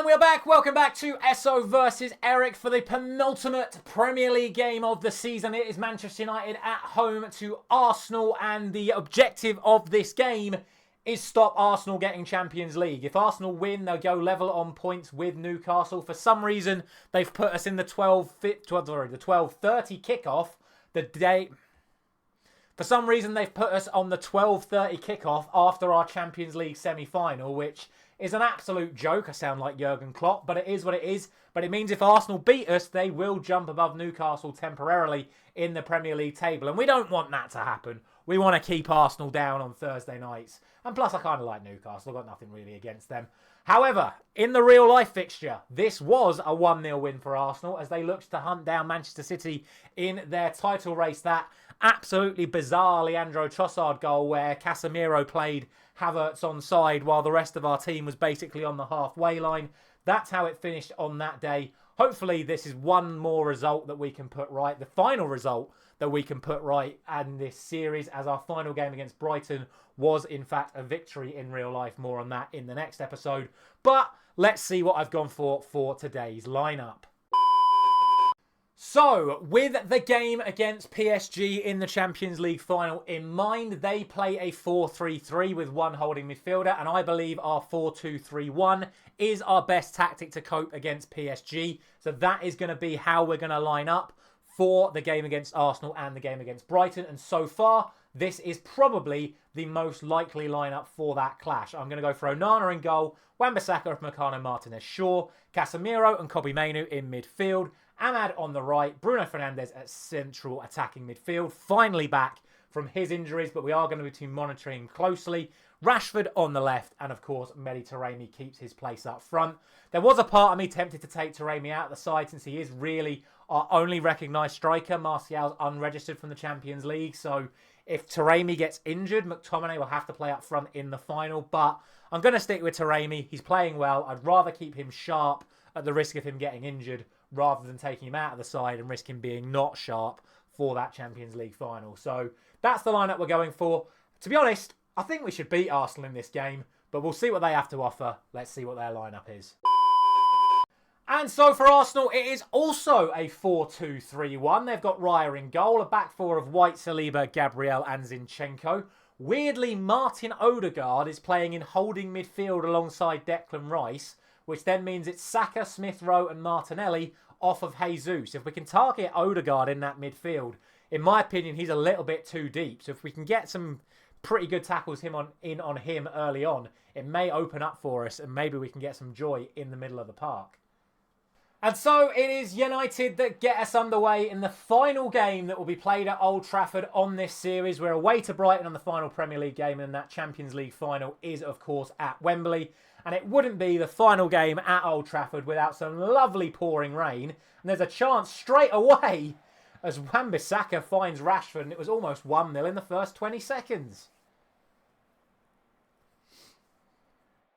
we are back. Welcome back to Esso versus Erik for the penultimate Premier League game of the season. It is Manchester United at home to Arsenal, and the objective of this game is stop Arsenal getting Champions League. If Arsenal win, they'll go level on points with Newcastle. For some reason, they've put us in the 12:30 kickoff. For some reason, they've put us on the 12:30 kickoff after our Champions League semi-final, which is an absolute joke. I sound like Jurgen Klopp, but it is what it is. But it means if Arsenal beat us, they will jump above Newcastle temporarily in the Premier League table. And we don't want that to happen. We want to keep Arsenal down on Thursday nights. And plus, I kind of like Newcastle. I've got nothing really against them. However, in the real-life fixture, this was a 1-0 win for Arsenal as they looked to hunt down Manchester City in their title race. That absolutely bizarre Leandro Trossard goal where Casemiro played Havertz onside while the rest of our team was basically on the halfway line. That's how it finished on that day. Hopefully this is one more result that we can put right. The final result that we can put right in this series, as our final game against Brighton was in fact a victory in real life. More on that in the next episode. But let's see what I've gone for today's lineup. So, with the game against PSG in the Champions League final in mind, they play a 4-3-3 with one holding midfielder, and I believe our 4-2-3-1 is our best tactic to cope against PSG. So that is going to be how we're going to line up for the game against Arsenal and the game against Brighton. And so far, this is probably the most likely lineup for that clash. I'm going to go for Onana in goal, Wan-Bissaka, Upamecano, Martinez, Shaw, Casemiro and Kobbie Mainoo in midfield, Ahmad on the right, Bruno Fernandes at central attacking midfield, finally back from his injuries, but we are going to be monitoring closely. Rashford on the left, and of course, Mehdi Taremi keeps his place up front. There was a part of me tempted to take Taremi out of the side since he is really our only recognised striker. Martial's unregistered from the Champions League, so if Taremi gets injured, McTominay will have to play up front in the final, but I'm going to stick with Taremi. He's playing well. I'd rather keep him sharp at the risk of him getting injured rather than taking him out of the side and risk him being not sharp for that Champions League final. So that's the lineup we're going for. To be honest, I think we should beat Arsenal in this game, but we'll see what they have to offer. Let's see what their lineup is. And so for Arsenal, it is also a 4-2-3-1. They've got Raya in goal, a back four of White, Saliba, Gabriel and Zinchenko. Weirdly, Martin Odegaard is playing in holding midfield alongside Declan Rice, which then means it's Saka, Smith Rowe and Martinelli off of Jesus. If we can target Odegaard in that midfield, in my opinion, he's a little bit too deep. So if we can get some pretty good tackles in on him early on, it may open up for us and maybe we can get some joy in the middle of the park. And so it is United that get us underway in the final game that will be played at Old Trafford on this series. We're away to Brighton on the final Premier League game, and that Champions League final is, of course, at Wembley. And it wouldn't be the final game at Old Trafford without some lovely pouring rain. And there's a chance straight away as Wan-Bissaka finds Rashford, and it was almost 1-0 in the first 20 seconds.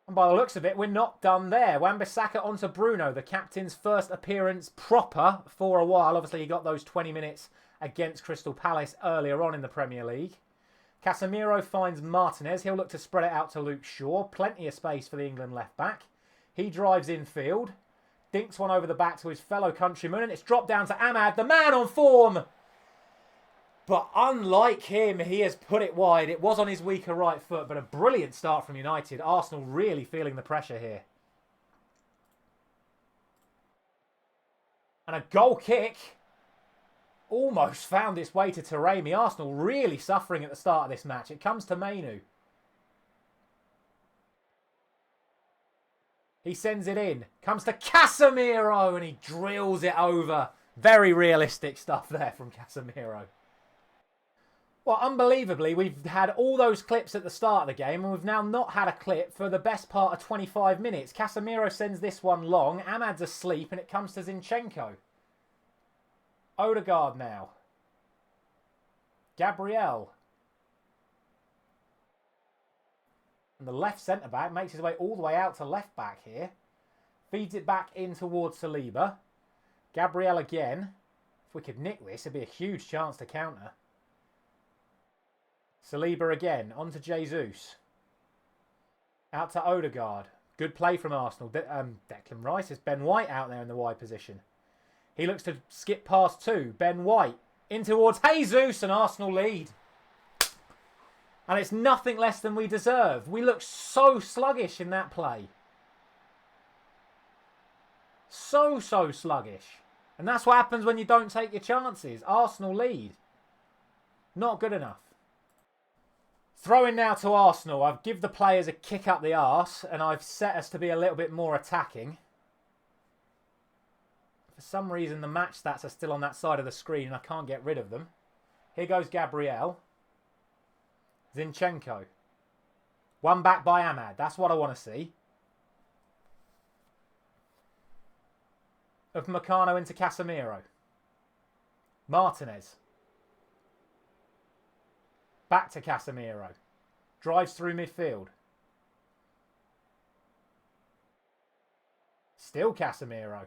And by the looks of it, we're not done there. Wan-Bissaka onto Bruno, the captain's first appearance proper for a while. Obviously, he got those 20 minutes against Crystal Palace earlier on in the Premier League. Casemiro finds Martinez. He'll look to spread it out to Luke Shaw. Plenty of space for the England left-back. He drives infield. Dinks one over the back to his fellow countryman. And it's dropped down to Ahmad, the man on form. But unlike him, he has put it wide. It was on his weaker right foot, but a brilliant start from United. Arsenal really feeling the pressure here. And a goal kick almost found its way to Taremi. Arsenal really suffering at the start of this match. It comes to Mainoo. He sends it in. Comes to Casemiro and he drills it over. Very realistic stuff there from Casemiro. Well, unbelievably, we've had all those clips at the start of the game and we've now not had a clip for the best part of 25 minutes. Casemiro sends this one long. Ahmad's asleep and it comes to Zinchenko. Odegaard now. Gabriel. And the left centre-back makes his way all the way out to left-back here. Feeds it back in towards Saliba. Gabriel again. If we could nick this, it'd be a huge chance to counter. Saliba again. On to Jesus. Out to Odegaard. Good play from Arsenal. Declan Rice. It's Ben White out there in the wide position. He looks to skip past two. Ben White in towards Jesus, and Arsenal lead. And it's nothing less than we deserve. We look so sluggish in that play. So sluggish. And that's what happens when you don't take your chances. Arsenal lead. Not good enough. Throwing now to Arsenal. I've given the players a kick up the arse, and I've set us to be a little bit more attacking. For some reason, the match stats are still on that side of the screen, and I can't get rid of them. Here goes Gabriel. Zinchenko. One back by Ahmad. That's what I want to see. Of Meccano into Casemiro. Martinez. Back to Casemiro. Drives through midfield. Still Casemiro.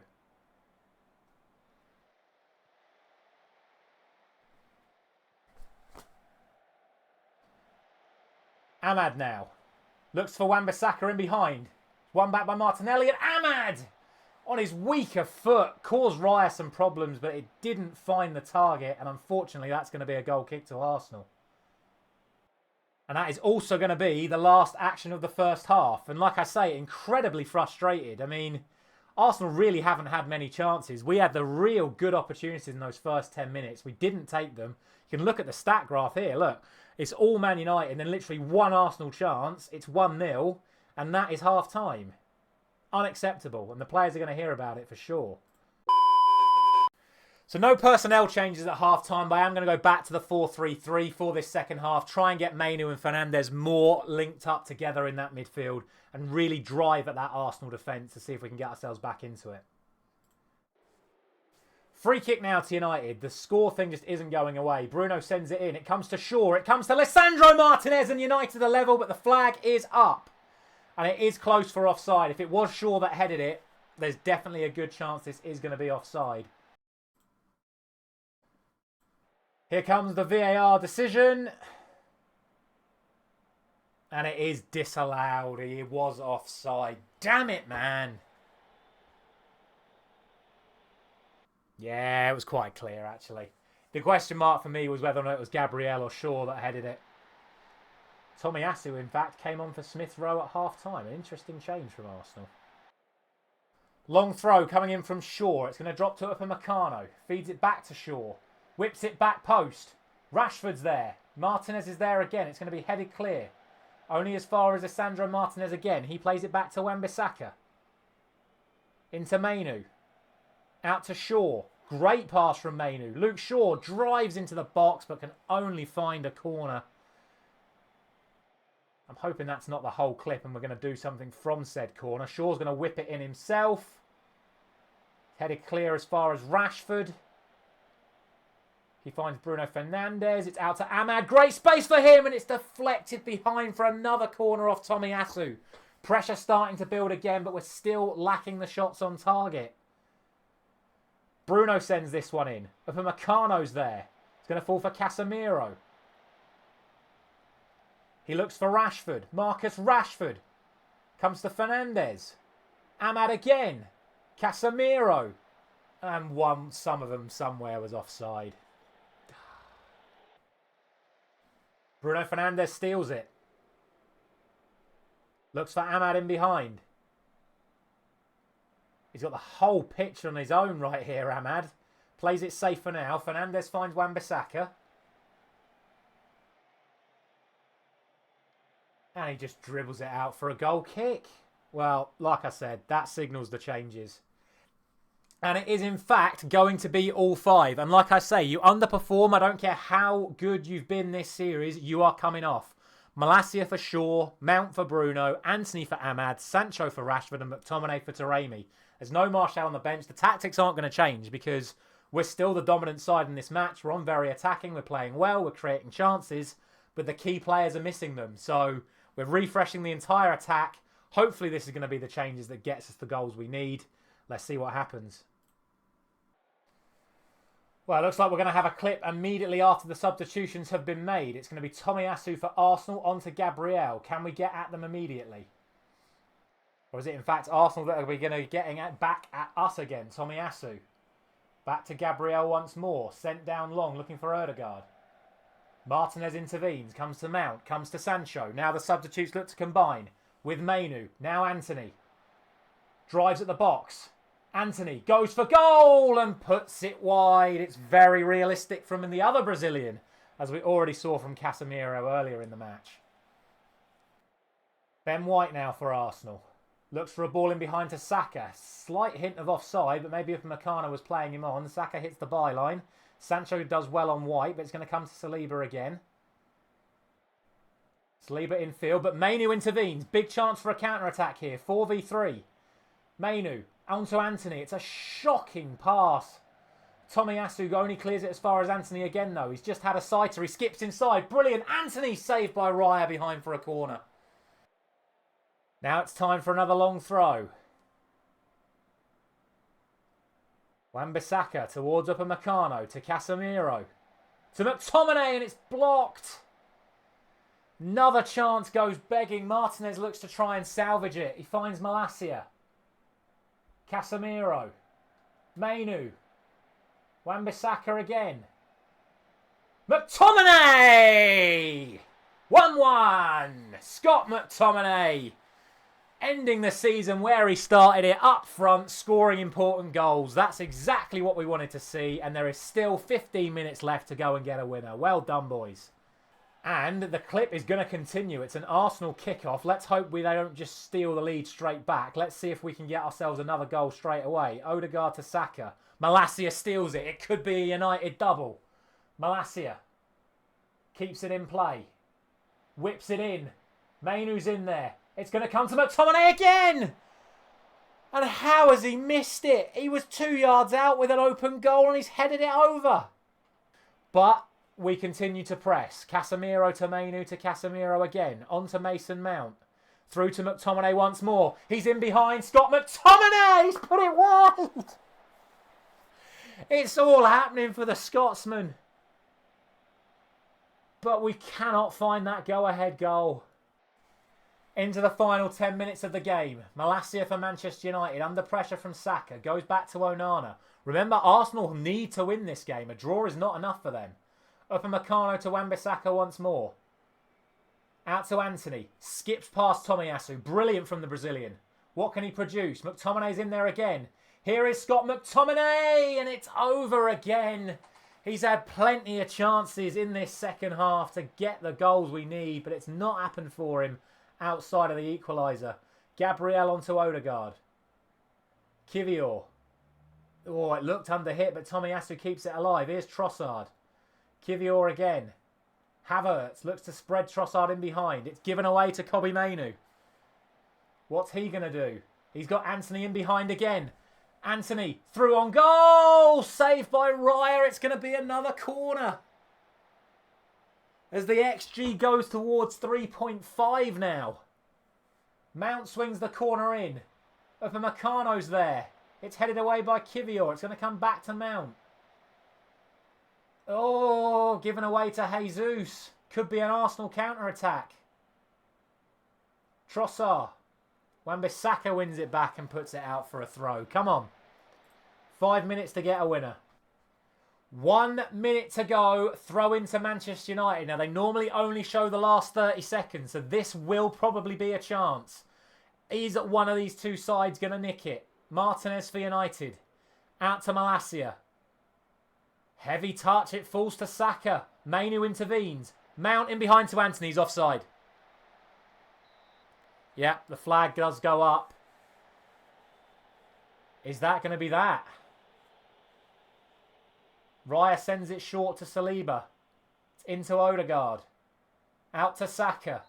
Ahmad now. Looks for Wan-Bissaka in behind. One back by Martinelli, and Ahmad! On his weaker foot, caused Raya some problems, but it didn't find the target, and unfortunately that's going to be a goal kick to Arsenal. And that is also going to be the last action of the first half. And like I say, incredibly frustrated. I mean, Arsenal really haven't had many chances. We had the real good opportunities in those first 10 minutes. We didn't take them. You can look at the stat graph here. Look, it's all Man United and then literally one Arsenal chance. It's 1-0, and that is half-time. Unacceptable, and the players are going to hear about it for sure. So no personnel changes at half-time, but I am going to go back to the 4-3-3 for this second half. Try and get Mainu and Fernandes more linked up together in that midfield and really drive at that Arsenal defence to see if we can get ourselves back into it. Free kick now to United. The score thing just isn't going away. Bruno sends it in. It comes to Shaw. It comes to Lisandro Martinez, and United are level, but the flag is up. And it is close for offside. If it was Shaw that headed it, there's definitely a good chance this is going to be offside. Here comes the VAR decision. And it is disallowed. It was offside. Damn it, man. Yeah, it was quite clear, actually. The question mark for me was whether or not it was Gabriel or Shaw that headed it. Tomiyasu, in fact, came on for Smith Rowe at half-time. An interesting change from Arsenal. Long throw coming in from Shaw. It's going to drop to Upamecano. Feeds it back to Shaw. Whips it back post. Rashford's there. Martinez is there again. It's going to be headed clear. Only as far as Lisandro Martinez again. He plays it back to Wan-Bissaka. Into Mainu. Out to Shaw. Great pass from Mainu. Luke Shaw drives into the box but can only find a corner. I'm hoping that's not the whole clip and we're going to do something from said corner. Shaw's going to whip it in himself. Headed clear as far as Rashford. He finds Bruno Fernandes. It's out to Ahmad. Great space for him, and it's deflected behind for another corner off Tomiyasu. Pressure starting to build again, but we're still lacking the shots on target. Bruno sends this one in. Upamecano's there. It's going to fall for Casemiro. He looks for Rashford. Marcus Rashford. Comes to Fernandes. Ahmad again. Casemiro. And some of them somewhere was offside. Bruno Fernandes steals it. Looks for Ahmad in behind. He's got the whole picture on his own right here, Ahmad. Plays it safe for now. Fernandes finds Wan-Bissaka. And he just dribbles it out for a goal kick. Well, like I said, that signals the changes. And it is, in fact, going to be all five. And like I say, you underperform. I don't care how good you've been this series. You are coming off. Malacia for Shaw, Mount for Bruno, Anthony for Ahmad, Sancho for Rashford, and McTominay for Taremi. There's no Martial on the bench. The tactics aren't going to change because we're still the dominant side in this match. We're on very attacking. We're playing well. We're creating chances. But the key players are missing them. So we're refreshing the entire attack. Hopefully this is going to be the changes that gets us the goals we need. Let's see what happens. Well, it looks like we're going to have a clip immediately after the substitutions have been made. It's going to be Tomiyasu for Arsenal onto Gabriel. Can we get at them immediately? Or is it in fact Arsenal that are going to be getting back at us again? Tomiyasu. Back to Gabriel once more. Sent down long, looking for Odegaard. Martinez intervenes, comes to Mount, comes to Sancho. Now the substitutes look to combine with Mainu. Now Anthony. Drives at the box. Anthony goes for goal and puts it wide. It's very realistic from the other Brazilian, as we already saw from Casemiro earlier in the match. Ben White now for Arsenal. Looks for a ball in behind to Saka. Slight hint of offside, but maybe if Makana was playing him on. Saka hits the byline. Sancho does well on White, but it's going to come to Saliba again. Saliba in field, but Mainu intervenes. Big chance for a counter-attack here. 4v3. Mainu onto Anthony. It's a shocking pass. Tomiyasu only clears it as far as Anthony again, though. He's just had a sighter. He skips inside. Brilliant. Anthony saved by Raya behind for a corner. Now it's time for another long throw. Wan-Bissaka towards Upamecano to Casemiro. To McTominay and it's blocked. Another chance goes begging. Martinez looks to try and salvage it. He finds Malacia. Casemiro. Mainu. Wan-Bissaka again. McTominay! 1-1. Scott McTominay. Ending the season where he started it, up front, scoring important goals. That's exactly what we wanted to see, and there is still 15 minutes left to go and get a winner. Well done, boys. And the clip is going to continue. It's an Arsenal kickoff. Let's hope they don't just steal the lead straight back. Let's see if we can get ourselves another goal straight away. Odegaard to Saka. Malacia steals it. It could be a United double. Malacia keeps it in play. Whips it in. Mainu's in there. It's going to come to McTominay again! And how has he missed it? He was 2 yards out with an open goal and he's headed it over. But we continue to press. Casemiro to Mainu to Casemiro again. On to Mason Mount. Through to McTominay once more. He's in behind. Scott McTominay! He's put it wide! It's all happening for the Scotsman. But we cannot find that go-ahead goal. Into the final 10 minutes of the game. Malacia for Manchester United. Under pressure from Saka. Goes back to Onana. Remember, Arsenal need to win this game. A draw is not enough for them. Upamecano to Wan-Bissaka once more. Out to Anthony. Skips past Tomiyasu. Brilliant from the Brazilian. What can he produce? McTominay's in there again. Here is Scott McTominay. And it's over again. He's had plenty of chances in this second half to get the goals we need. But it's not happened for him. Outside of the equaliser. Gabriel onto Odegaard. Kivior. Oh, it looked under hit, but Tomiyasu keeps it alive. Here's Trossard. Kivior again. Havertz looks to spread Trossard in behind. It's given away to Kobbie Mainoo. What's he going to do? He's got Anthony in behind again. Anthony through on goal. Saved by Raya. It's going to be another corner. As the XG goes towards 3.5 now. Mount swings the corner in. Upamecano's there. It's headed away by Kivior. It's going to come back to Mount. Oh, given away to Jesus. Could be an Arsenal counter-attack. Trossard. Wan-Bissaka wins it back and puts it out for a throw. Come on. 5 minutes to get a winner. 1 minute to go. Throw into Manchester United. Now, they normally only show the last 30 seconds, so this will probably be a chance. Is one of these two sides going to nick it? Martinez for United. Out to Malacia. Heavy touch. It falls to Saka. Mainu intervenes. Mount in behind to Anthony's offside. Yep, the flag does go up. Is that going to be that? Raya sends it short to Saliba. It's into Odegaard. Out to Saka.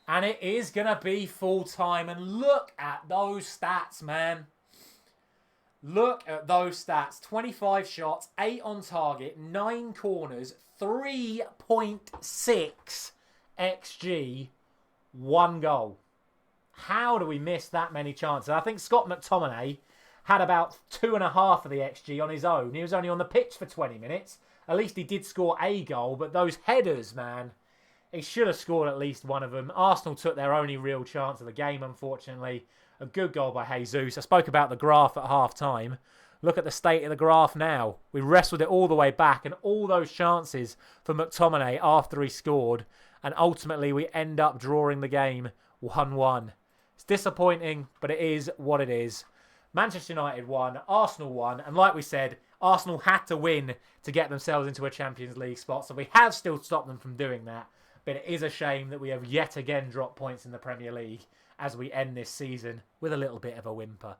And it is going to be full time. And look at those stats, man. Look at those stats. 25 shots, 8 on target, 9 corners, 3.6 XG, 1 goal. How do we miss that many chances? I think Scott McTominay had about 2.5 of the XG on his own. He was only on the pitch for 20 minutes. At least he did score a goal, but those headers, man. He should have scored at least one of them. Arsenal took their only real chance of the game, unfortunately. A good goal by Jesus. I spoke about the graph at half-time. Look at the state of the graph now. We wrestled it all the way back, and all those chances for McTominay after he scored, and ultimately we end up drawing the game 1-1. It's disappointing, but it is what it is. Manchester United won, Arsenal won, and like we said, Arsenal had to win to get themselves into a Champions League spot, so we have still stopped them from doing that. But it is a shame that we have yet again dropped points in the Premier League as we end this season with a little bit of a whimper.